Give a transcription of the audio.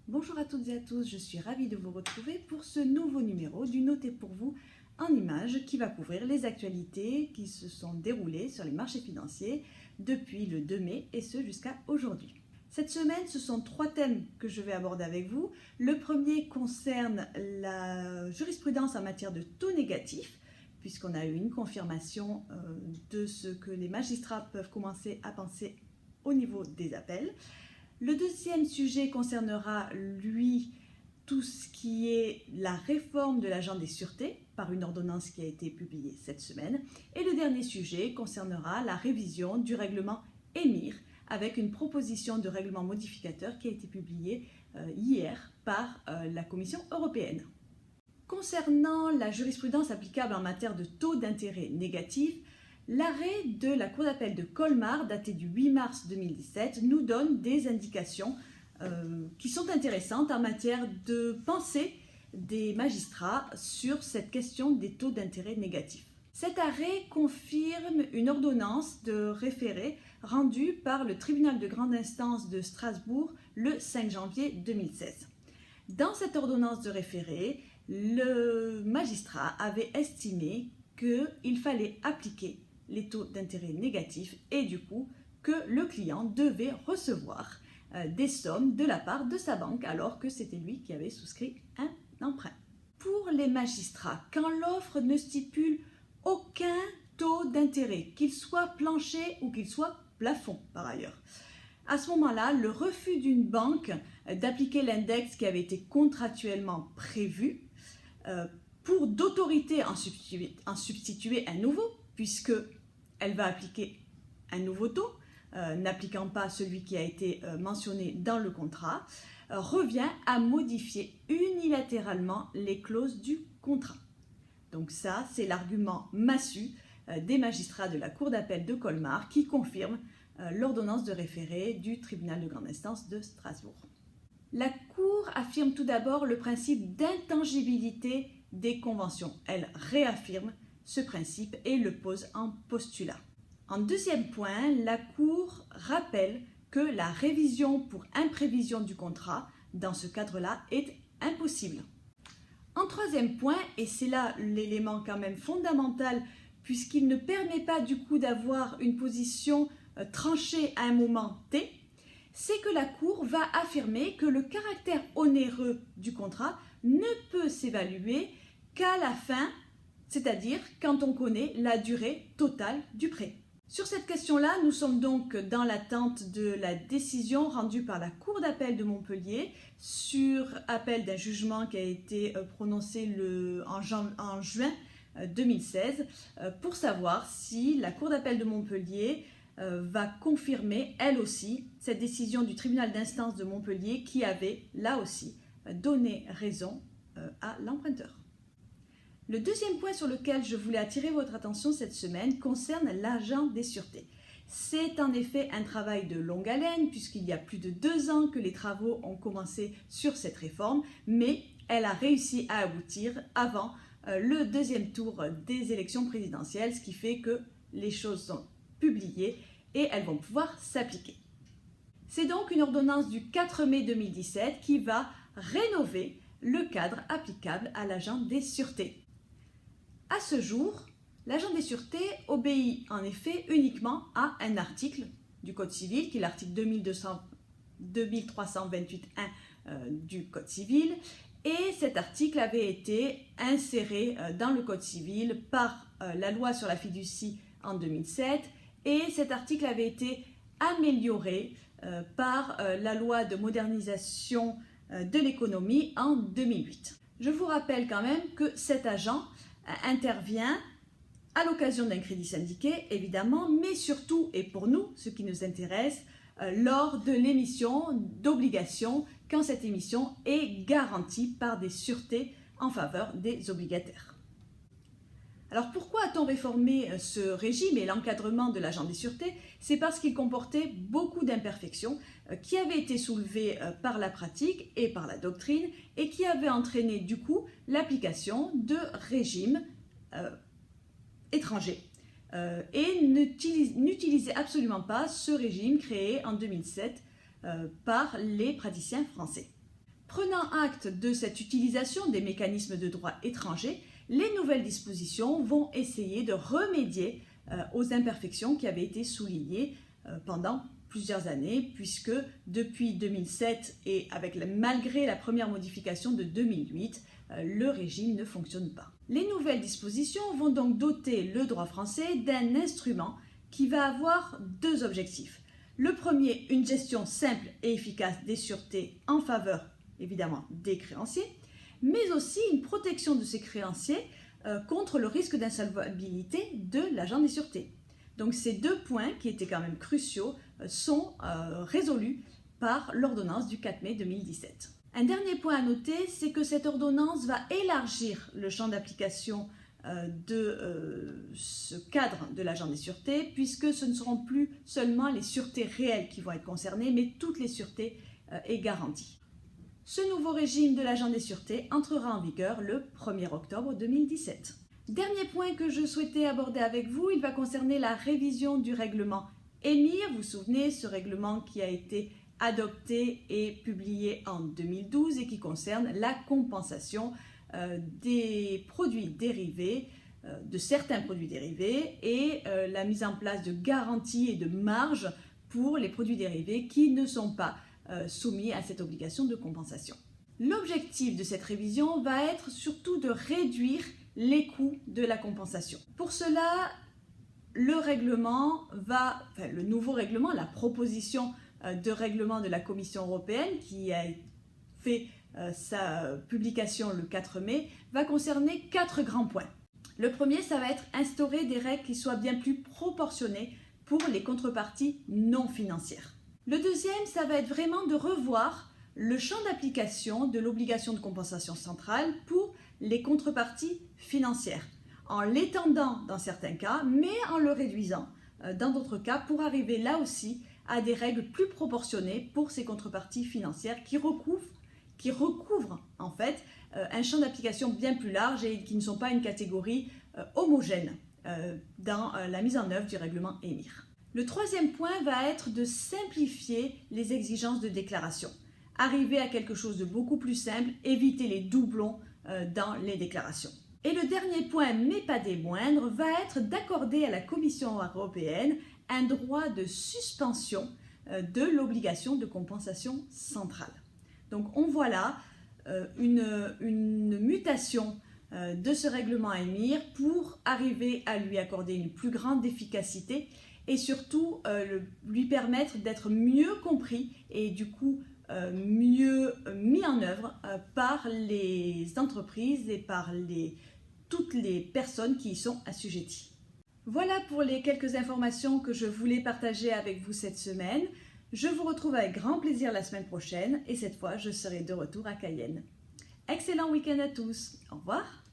Bonjour à toutes et à tous, je suis ravie de vous retrouver pour ce nouveau numéro du Noté pour vous en images qui va couvrir les actualités qui se sont déroulées sur les marchés financiers depuis le 2 mai et ce jusqu'à aujourd'hui. Cette semaine, ce sont 3 thèmes que je vais aborder avec vous. Le premier concerne la jurisprudence en matière de taux négatifs, puisqu'on a eu une confirmation de ce que les magistrats peuvent commencer à penser au niveau des appels. Le deuxième sujet concernera, lui, tout ce qui est la réforme de l'agent des sûretés par une ordonnance qui a été publiée cette semaine. Et le dernier sujet concernera la révision du règlement EMIR avec une proposition de règlement modificateur qui a été publiée hier par la Commission européenne. Concernant la jurisprudence applicable en matière de taux d'intérêt négatifs, l'arrêt de la Cour d'appel de Colmar, daté du 8 mars 2017, nous donne des indications qui sont intéressantes en matière de pensée des magistrats sur cette question des taux d'intérêt négatifs. Cet arrêt confirme une ordonnance de référé rendue par le tribunal de grande instance de Strasbourg le 5 janvier 2016. Dans cette ordonnance de référé, le magistrat avait estimé qu'il fallait appliquer les taux d'intérêt négatifs et du coup que le client devait recevoir des sommes de la part de sa banque alors que c'était lui qui avait souscrit un emprunt. Pour les magistrats, quand l'offre ne stipule aucun taux d'intérêt, qu'il soit plancher ou qu'il soit plafond par ailleurs, à ce moment-là, le refus d'une banque d'appliquer l'index qui avait été contractuellement prévu pour d'autorité en substituer un nouveau, puisqu'elle va appliquer un nouveau taux, n'appliquant pas celui qui a été mentionné dans le contrat, revient à modifier unilatéralement les clauses du contrat. Donc ça, c'est l'argument massu des magistrats de la Cour d'appel de Colmar qui confirme l'ordonnance de référé du tribunal de grande instance de Strasbourg. La Cour affirme tout d'abord le principe d'intangibilité des conventions. Elle réaffirme ce principe et le pose en postulat. En deuxième point, la Cour rappelle que la révision pour imprévision du contrat, dans ce cadre-là, est impossible. En troisième point, et c'est là l'élément quand même fondamental, puisqu'il ne permet pas du coup d'avoir une position tranchée à un moment T, c'est que la Cour va affirmer que le caractère onéreux du contrat ne peut s'évaluer qu'à la fin, c'est-à-dire quand on connaît la durée totale du prêt. Sur cette question-là, nous sommes donc dans l'attente de la décision rendue par la Cour d'appel de Montpellier sur appel d'un jugement qui a été prononcé en juin 2016 pour savoir si la Cour d'appel de Montpellier va confirmer, elle aussi, cette décision du tribunal d'instance de Montpellier qui avait, là aussi, donné raison à l'emprunteur. Le deuxième point sur lequel je voulais attirer votre attention cette semaine concerne l'agent des sûretés. C'est en effet un travail de longue haleine puisqu'il y a plus de 2 ans que les travaux ont commencé sur cette réforme, mais elle a réussi à aboutir avant le deuxième tour des élections présidentielles, ce qui fait que les choses sont publiées et elles vont pouvoir s'appliquer. C'est donc une ordonnance du 4 mai 2017 qui va rénover le cadre applicable à l'agent des sûretés. À ce jour, l'agent des sûretés obéit en effet uniquement à un article du Code civil, qui est l'article 2328.1 du Code civil, et cet article avait été inséré dans le Code civil par la loi sur la fiducie en 2007, et cet article avait été amélioré par la loi de modernisation de l'économie en 2008. Je vous rappelle quand même que cet agent intervient à l'occasion d'un crédit syndiqué, évidemment, mais surtout, et pour nous, ce qui nous intéresse, lors de l'émission d'obligations, quand cette émission est garantie par des sûretés en faveur des obligataires. Alors pourquoi a-t-on réformé ce régime et l'encadrement de l'agent des sûretés? C'est parce qu'il comportait beaucoup d'imperfections qui avaient été soulevées par la pratique et par la doctrine et qui avaient entraîné du coup l'application de régimes étrangers et n'utilisait absolument pas ce régime créé en 2007 par les praticiens français. Prenant acte de cette utilisation des mécanismes de droit étranger, les nouvelles dispositions vont essayer de remédier aux imperfections qui avaient été soulignées pendant plusieurs années, puisque depuis 2007 et malgré la première modification de 2008, le régime ne fonctionne pas. Les nouvelles dispositions vont donc doter le droit français d'un instrument qui va avoir deux objectifs. Le premier, une gestion simple et efficace des sûretés en faveur, évidemment, des créanciers, mais aussi une protection de ces créanciers contre le risque d'insolvabilité de l'agent des sûretés. Donc ces deux points, qui étaient quand même cruciaux, sont résolus par l'ordonnance du 4 mai 2017. Un dernier point à noter, c'est que cette ordonnance va élargir le champ d'application de ce cadre de l'agent des sûretés, puisque ce ne seront plus seulement les sûretés réelles qui vont être concernées, mais toutes les sûretés et garanties. Ce nouveau régime de l'agent des sûretés entrera en vigueur le 1er octobre 2017. Dernier point que je souhaitais aborder avec vous, il va concerner la révision du règlement EMIR. Vous vous souvenez, ce règlement qui a été adopté et publié en 2012 et qui concerne la compensation des produits dérivés, de certains produits dérivés et la mise en place de garanties et de marges pour les produits dérivés qui ne sont pas soumis à cette obligation de compensation. L'objectif de cette révision va être surtout de réduire les coûts de la compensation. Pour cela, le nouveau règlement, la proposition de règlement de la Commission européenne qui a fait sa publication le 4 mai, va concerner 4 grands points. Le premier, ça va être instaurer des règles qui soient bien plus proportionnées pour les contreparties non financières. Le deuxième, ça va être vraiment de revoir le champ d'application de l'obligation de compensation centrale pour les contreparties financières, en l'étendant dans certains cas, mais en le réduisant dans d'autres cas, pour arriver là aussi à des règles plus proportionnées pour ces contreparties financières qui recouvrent en fait un champ d'application bien plus large et qui ne sont pas une catégorie homogène dans la mise en œuvre du règlement EMIR. Le troisième point va être de simplifier les exigences de déclaration, arriver à quelque chose de beaucoup plus simple, éviter les doublons dans les déclarations. Et le dernier point, mais pas des moindres, va être d'accorder à la Commission européenne un droit de suspension de l'obligation de compensation centrale. Donc on voit là une mutation de ce règlement EMIR pour arriver à lui accorder une plus grande efficacité et surtout lui permettre d'être mieux compris et du coup mieux mis en œuvre par les entreprises et par toutes les personnes qui y sont assujetties. Voilà pour les quelques informations que je voulais partager avec vous cette semaine. Je vous retrouve avec grand plaisir la semaine prochaine et cette fois je serai de retour à Cayenne. Excellent week-end à tous. Au revoir.